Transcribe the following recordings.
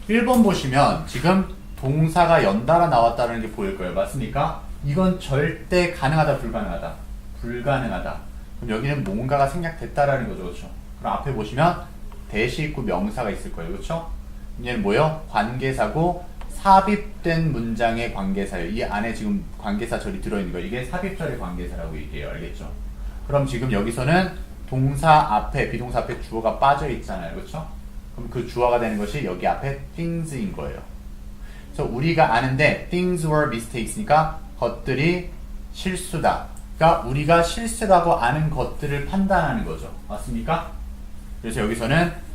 1번 보시면 지금 동사가 연달아 나왔다는 게 보일 거예요. 맞습니까? 이건 절대 가능하다, 불가능하다. 불가능하다. 그럼 여기는 뭔가가 생략됐다라는 거죠. 그렇죠? 그럼 앞에 보시면 대시 있고 명사가 있을 거예요. 그렇죠? 얘는 뭐예요? 관계사고 삽입된 문장의 관계사예요. 이 안에 지금 관계사절이 들어있는 거예요. 이게 삽입절의 관계사라고 얘기해요. 알겠죠? 그럼 지금 여기서는 동사 앞에, 비동사 앞에 주어가 빠져 있잖아요. 그렇죠? 그럼 그 주어가 되는 것이 여기 앞에 things인 거예요. 그래서 우리가 아는데 things were mistakes니까 것들이 실수다. 그러니까 우리가 실수라고 아는 것들을 판단하는 거죠. 맞습니까? 그래서 여기서는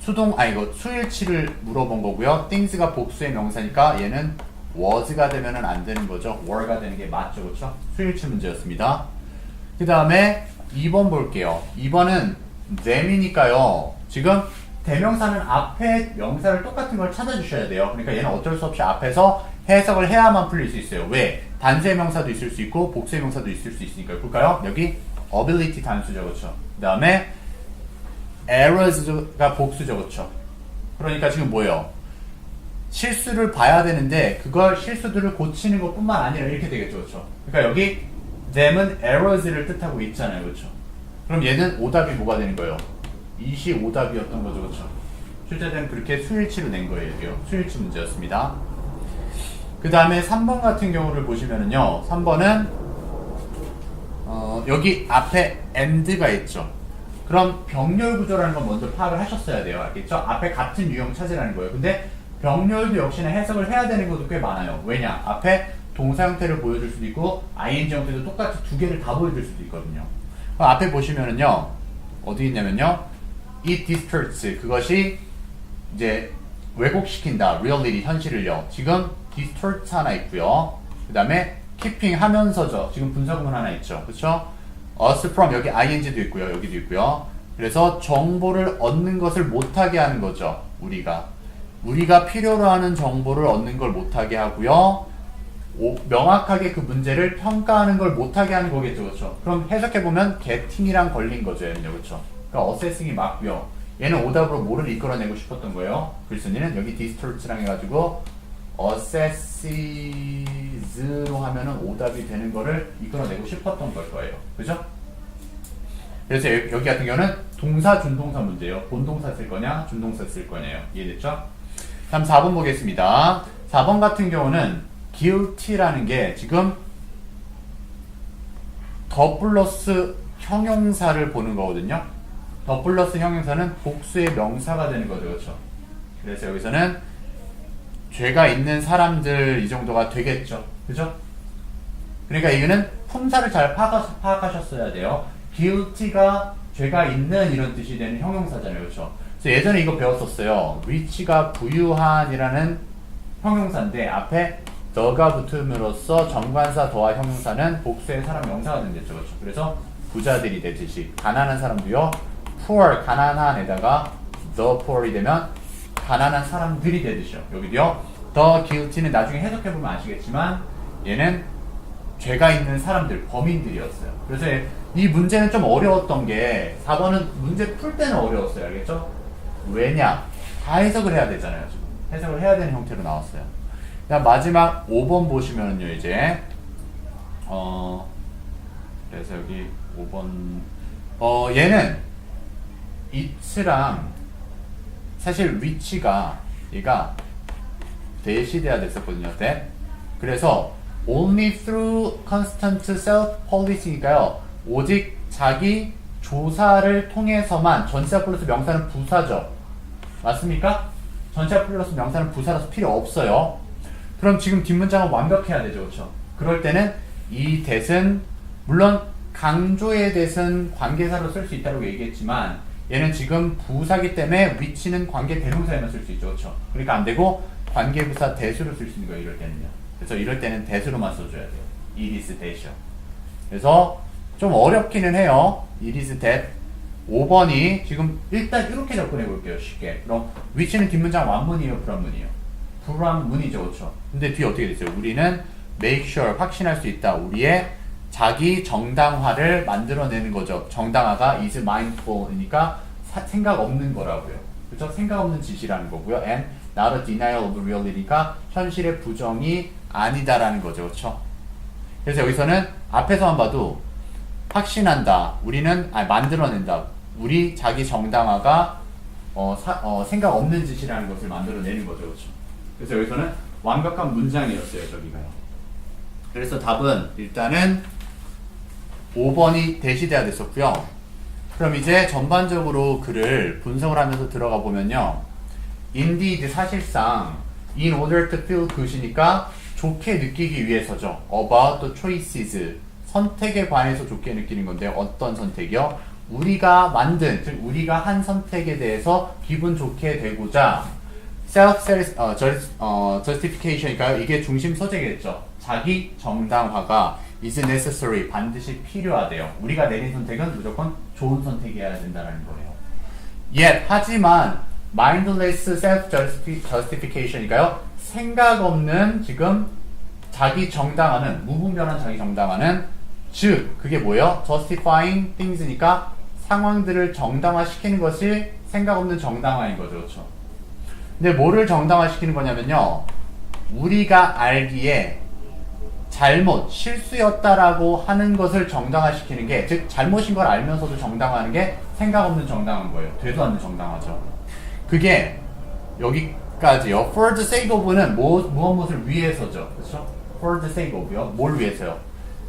이거 수일치를 물어본 거고요. things가 복수의 명사니까 얘는 was가 되면은 안 되는 거죠. were가 되는 게 맞죠. 그렇죠? 수일치 문제였습니다. 그 다음에 2번 볼게요. 2번은 them이니까요. 지금 대명사는 앞에 명사를 똑같은 걸 찾아주셔야 돼요. 그러니까 얘는 어쩔 수 없이 앞에서 해석을 해야만 풀릴 수 있어요. 왜? 단수의 명사도 있을 수 있고 복수의 명사도 있을 수 있으니까요. 볼까요? 여기 ability 단수죠. 그렇죠? 그 다음에 errors가 복수죠. 그렇죠? 그러니까 지금 뭐예요? 실수를 봐야 되는데 그걸 실수들을 고치는 것뿐만 아니라 이렇게 되겠죠. 그렇죠? 그러니까 여기 them은 errors를 뜻하고 있잖아요. 그렇죠? 그럼 얘는 오답이 뭐가 되는 거예요? 25답이었던 거죠. 그렇죠? 출제된 그렇게 수일치로 낸 거예요. 여기요. 수일치 문제였습니다. 그 다음에 3번 같은 경우를 보시면은요. 3번은 여기 앞에 and가 있죠. 그럼 병렬 구조라는 건 먼저 파악을 하셨어야 돼요. 알겠죠? 앞에 같은 유형 찾으라는 거예요. 근데 병렬도 역시나 해석을 해야 되는 것도 꽤 많아요. 왜냐? 앞에 동사 형태를 보여줄 수도 있고 ing 형태도 똑같이 두 개를 다 보여줄 수도 있거든요. 그럼 앞에 보시면은요. 어디 있냐면요. It distorts. 그것이 이제 왜곡시킨다. reality, 현실을요. 지금 distort 하나 있고요. 그 다음에 keeping 하면서죠. 지금 분사구문 하나 있죠. 그렇죠? us from 여기 ing도 있고요. 여기도 있고요. 그래서 정보를 얻는 것을 못하게 하는 거죠. 우리가 필요로 하는 정보를 얻는 걸 못하게 하고요. 명확하게 그 문제를 평가하는 걸 못하게 하는 거겠죠. 그렇죠? 그럼 해석해보면 getting이랑 걸린 거죠. 얘는요. 그렇죠? 그러니까 assessing이 맞고요. 얘는 오답으로 뭐를 이끌어내고 싶었던 거예요? 글쓴이는 여기 distort랑 해가지고 assesses로 하면은 오답이 되는 거를 이끌어내고 싶었던 걸 거예요. 그죠? 그래서 여기 같은 경우는 동사, 준동사 문제예요. 본동사 쓸 거냐, 준동사 쓸 거냐요. 이해됐죠? 다음 4번 보겠습니다. 4번 같은 경우는 guilty라는 게 지금 더 플러스 형용사를 보는 거거든요. 더 플러스 형용사는 복수의 명사가 되는 거죠. 그렇죠? 그래서 여기서는 죄가 있는 사람들 이 정도가 되겠죠. 그죠? 그러니까 이거는 품사를 잘 파악하셨어야 돼요. guilty가 죄가 있는 이런 뜻이 되는 형용사잖아요. 그렇죠? 그래서 예전에 이거 배웠었어요. rich가 부유한이라는 형용사인데 앞에 the가 붙음으로써 정관사 더와 형용사는 복수의 사람 명사가 된댔죠. 그렇죠? 그래서 부자들이 되듯이 가난한 사람도요. poor, 가난한에다가 the poor이 되면 가난한 사람들이 되듯이요. 여기도요. the guilty는 나중에 해석해보면 아시겠지만 얘는 죄가 있는 사람들, 범인들이었어요. 그래서 이 문제는 좀 어려웠던 게 4번은 문제 풀 때는 어려웠어요. 알겠죠? 왜냐? 다 해석을 해야 되잖아요. 지금 해석을 해야 되는 형태로 나왔어요. 그다음 마지막 5번 보시면은요. 이제 그래서 여기 5번 얘는 it랑 사실 which가 얘가 대시돼야 됐었거든요. that. 그래서 only through constant self-policy니까요. 오직 자기 조사를 통해서만 전치사 플러스 명사는 부사죠. 맞습니까? 전치사 플러스 명사는 부사라서 필요 없어요. 그럼 지금 뒷문장은 완벽해야 되죠. 그렇죠? 그럴 때는 이 that은 물론 강조의 that은 관계사로 쓸 수 있다고 얘기했지만 얘는 지금 부사기 때문에 which는 관계 대명사에만 쓸 수 있죠. 그렇죠? 그러니까 안 되고 관계부사 that으로 쓸 수 있는 거예요. 이럴 때는요. 그래서 이럴 때는 that으로만 써줘야 돼요. it is that이요. 그래서 좀 어렵기는 해요. it is that. 5번이 지금 일단 이렇게 접근해 볼게요. 쉽게. 그럼 which는 뒷문장 완문이에요? 불완문이에요? 불완문이죠. 그렇죠? 근데 뒤에 어떻게 됐어요? 우리는 make sure, 확신할 수 있다. 우리의 자기 정당화를 만들어내는 거죠. 정당화가 is mindful이니까 생각 없는 거라고요. 그쵸? 생각 없는 짓이라는 거고요. And not a denial of reality가 현실의 부정이 아니다라는 거죠. 그쵸? 그래서 여기서는 앞에서만 봐도 확신한다. 우리는 만들어낸다. 우리 자기 정당화가 생각 없는 짓이라는 것을 만들어내는 거죠. 그쵸? 그래서 여기서는 완벽한 문장이었어요. 저기가요. 그래서 답은 일단은 5번이 대시돼야 됐었고요. 그럼 이제 전반적으로 글을 분석을 하면서 들어가 보면요. Indeed, 사실상 in order to feel good이니까 좋게 느끼기 위해서죠. About the choices, 선택에 관해서 좋게 느끼는 건데 어떤 선택이요? 우리가 만든, 즉 우리가 한 선택에 대해서 기분 좋게 되고자 justification이니까요. 이게 중심 소재겠죠. 자기 정당화가 is necessary, 반드시 필요하대요. 우리가 내린 선택은 무조건 좋은 선택이어야 된다는 거예요. Yet, 하지만 mindless self-justification이니까요. 생각 없는 지금 자기 정당화는, 무분별한 자기 정당화는 즉, 그게 뭐예요? justifying things니까 상황들을 정당화시키는 것이 생각 없는 정당화인 거죠. 그렇죠? 근데 뭐를 정당화시키는 거냐면요. 우리가 알기에 잘못, 실수였다라고 하는 것을 정당화시키는 게, 즉 잘못인 걸 알면서도 정당화하는 게 생각 없는 정당한 거예요. 되도 않는 정당화죠. 그게 여기까지요. For the sake of는 무엇을 위해서죠. 그렇죠? For the sake of요. 뭘 위해서요?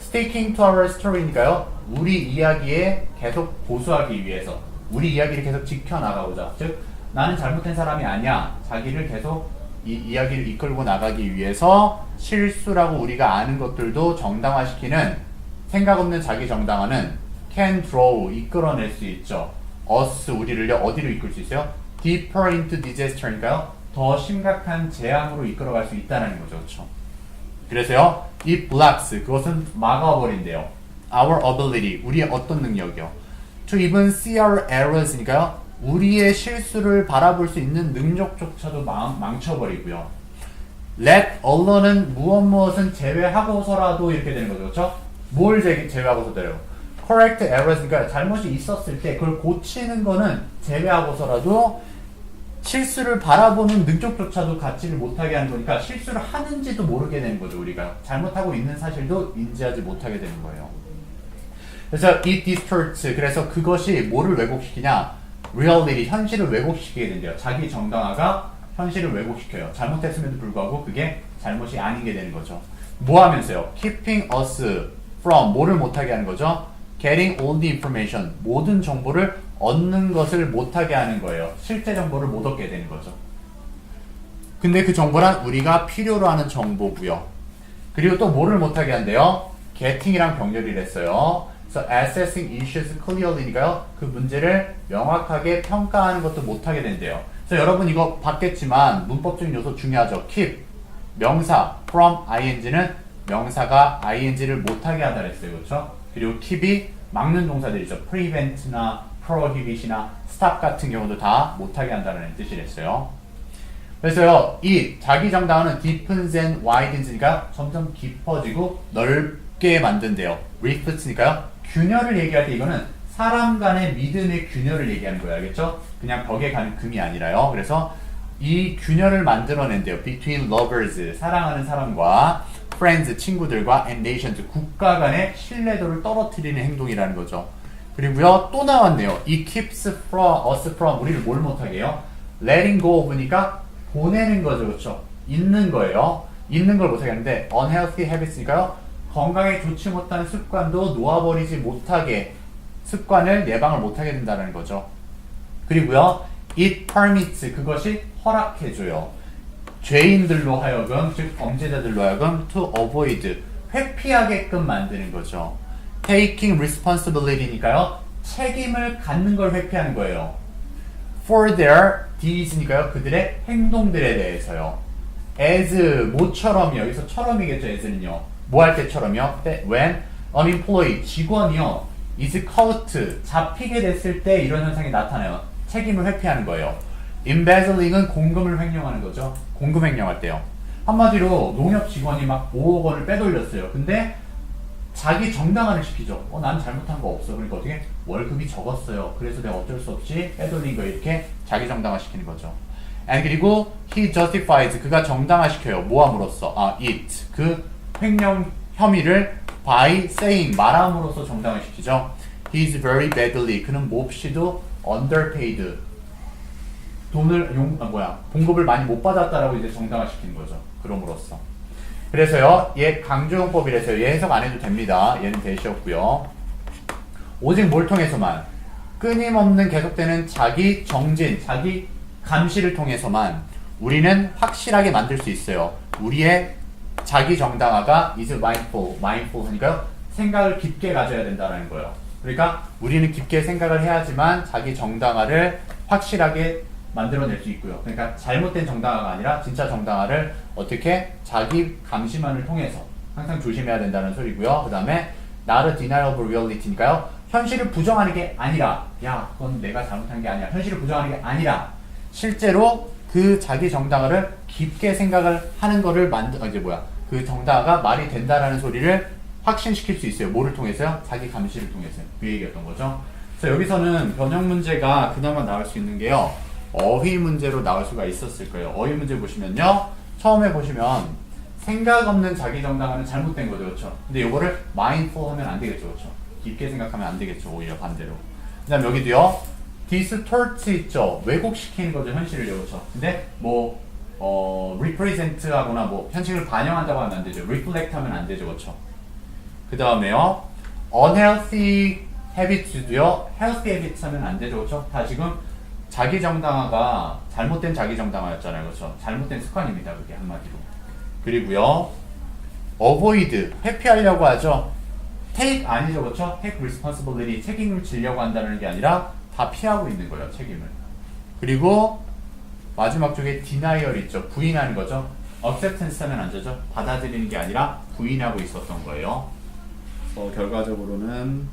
Sticking to our story니까요. 우리 이야기에 계속 고수하기 위해서, 우리 이야기를 계속 지켜나가고자. 즉 나는 잘못된 사람이 아니야. 자기를 계속 이 이야기를 이끌고 나가기 위해서 실수라고 우리가 아는 것들도 정당화시키는 생각 없는 자기 정당화는 can draw, 이끌어낼 수 있죠. us, 우리를요. 어디로 이끌 수 있어요? deeper into disaster니까요. 더 심각한 재앙으로 이끌어갈 수 있다는 거죠. 그렇죠? 그래서요. it blocks, 그것은 막아버린대요. our ability, 우리의 어떤 능력이요? to even see our errors니까요. 우리의 실수를 바라볼 수 있는 능력조차도 망쳐버리고요. let alone은 무엇은 제외하고서라도 이렇게 되는 거죠. 그렇죠? 뭘 제외하고서도요? correct errors니까 잘못이 있었을 때 그걸 고치는 거는 제외하고서라도 실수를 바라보는 능력조차도 갖지를 못하게 하는 거니까 실수를 하는지도 모르게 되는 거죠. 우리가 잘못하고 있는 사실도 인지하지 못하게 되는 거예요. 그래서 it distorts, 그래서 그것이 뭐를 왜곡시키냐? reality, 현실을 왜곡시키게 된대요. 자기 정당화가 현실을 왜곡시켜요. 잘못했음에도 불구하고 그게 잘못이 아닌 게 되는 거죠. 뭐 하면서요? keeping us from, 뭐를 못하게 하는 거죠? getting all the information, 모든 정보를 얻는 것을 못하게 하는 거예요. 실제 정보를 못 얻게 되는 거죠. 근데 그 정보란 우리가 필요로 하는 정보고요. 그리고 또 뭐를 못하게 한대요? getting이랑 병렬이를 했어요. 그래서 assessing issues clearly니까요. 그 문제를 명확하게 평가하는 것도 못하게 된대요. 그래서 여러분 이거 봤겠지만 문법적인 요소 중요하죠. keep, 명사, from ing는 명사가 ing를 못하게 하다 그랬어요. 그렇죠? 그리고 keep이 막는 동사들이죠. prevent나 prohibit이나 stop 같은 경우도 다 못하게 한다는 뜻이 됐어요. 그래서요, 이 자기 정당화는 deepens and widens니까 점점 깊어지고 넓게 만든대요. reflects니까요. 균열을 얘기할 때 이거는 사람 간의 믿음의 균열을 얘기하는 거예요. 알겠죠? 그냥 벽에 가는 금이 아니라요. 그래서 이 균열을 만들어낸대요. between lovers, 사랑하는 사람과 friends, 친구들과 and nations, 국가 간의 신뢰도를 떨어뜨리는 행동이라는 거죠. 그리고요, 또 나왔네요. It keeps us from, 우리를 뭘 못하게 해요? letting go of니까 보내는 거죠. 그렇죠? 있는 거예요. 있는 걸 못하게 하는데 unhealthy habits니까요. 건강에 좋지 못한 습관도 놓아버리지 못하게, 습관을 예방을 못하게 된다는 거죠. 그리고요, it permits, 그것이 허락해줘요. 죄인들로 하여금, 즉 범죄자들로 하여금 to avoid, 회피하게끔 만드는 거죠. taking responsibility니까요. 책임을 갖는 걸 회피하는 거예요. for their deeds니까요. 그들의 행동들에 대해서요. as, 뭐처럼요. 여기서 처럼이겠죠. as는요. 뭐 할 때처럼요. when unemployed, 직원이요. is caught, 잡히게 됐을 때 이런 현상이 나타나요. 책임을 회피하는 거예요. embezzling은 공금을 횡령하는 거죠. 공금 횡령할 때요. 한마디로 농협 직원이 막 5억 원을 빼돌렸어요. 근데 자기 정당화를 시키죠. 난 잘못한 거 없어. 그러니까 어떻게? 월급이 적었어요. 그래서 내가 어쩔 수 없이 빼돌린 거 이렇게 자기 정당화 시키는 거죠. and 그리고 he justifies 그가 정당화 시켜요. 뭐함으로써? it 그 횡령 혐의를 by saying 말함으로써 정당화 시키죠. he is very badly 그는 몹시도 underpaid 돈을 봉급을 많이 못 받았다라고 이제 정당화 시키는 거죠. 그럼으로써. 그래서요, 얘 강조용법이라서요. 얘 해석 안 해도 됩니다. 얘는 대시였고요. 오직 뭘 통해서만 끊임없는 계속되는 자기 정진, 자기 감시를 통해서만 우리는 확실하게 만들 수 있어요. 우리의 자기 정당화가 is mindful 하니까요. 생각을 깊게 가져야 된다는 거예요. 그러니까 우리는 깊게 생각을 해야지만 자기 정당화를 확실하게 만들어낼 수 있고요. 그러니까 잘못된 정당화가 아니라 진짜 정당화를 어떻게 자기 감시만을 통해서 항상 조심해야 된다는 소리고요. 그 다음에 not a deniable reality니까요. 현실을 부정하는 게 아니라 야 그건 내가 잘못한 게 아니야. 현실을 부정하는 게 아니라 실제로 그 자기 정당화를 깊게 생각을 하는 거를 그 정당화가 말이 된다라는 소리를 확신시킬 수 있어요. 뭐를 통해서요? 자기 감시를 통해서요. 그 얘기였던 거죠. 그래서 여기서는 변형 문제가 그나마 나올 수 있는 게요. 어휘 문제로 나올 수가 있었을 거예요. 어휘 문제 보시면요. 처음에 보시면 생각 없는 자기 정당화는 잘못된 거죠. 그렇죠? 근데 이거를 mindful 하면 안 되겠죠. 그렇죠? 깊게 생각하면 안 되겠죠. 오히려 반대로. 그 다음 여기도요. distort 있죠. 왜곡시키는 거죠. 현실을. 그렇죠? 근데 represent 하거나 현실을 반영한다고 하면 안 되죠. reflect 하면 안 되죠. 그렇죠? 그 다음에요. unhealthy habits도요. healthy habits 하면 안 되죠. 그렇죠? 다 지금 자기 정당화가 잘못된 자기 정당화였잖아요. 그렇죠? 잘못된 습관입니다. 그게 한마디로. 그리고요. avoid 회피하려고 하죠. take 아니죠. 그렇죠? take responsibility 책임을 지려고 한다는 게 아니라 다 피하고 있는 거예요. 책임을. 그리고 마지막 쪽에 denial 있죠. 부인하는 거죠. acceptance 하면 안 되죠. 받아들이는 게 아니라 부인하고 있었던 거예요. 결과적으로는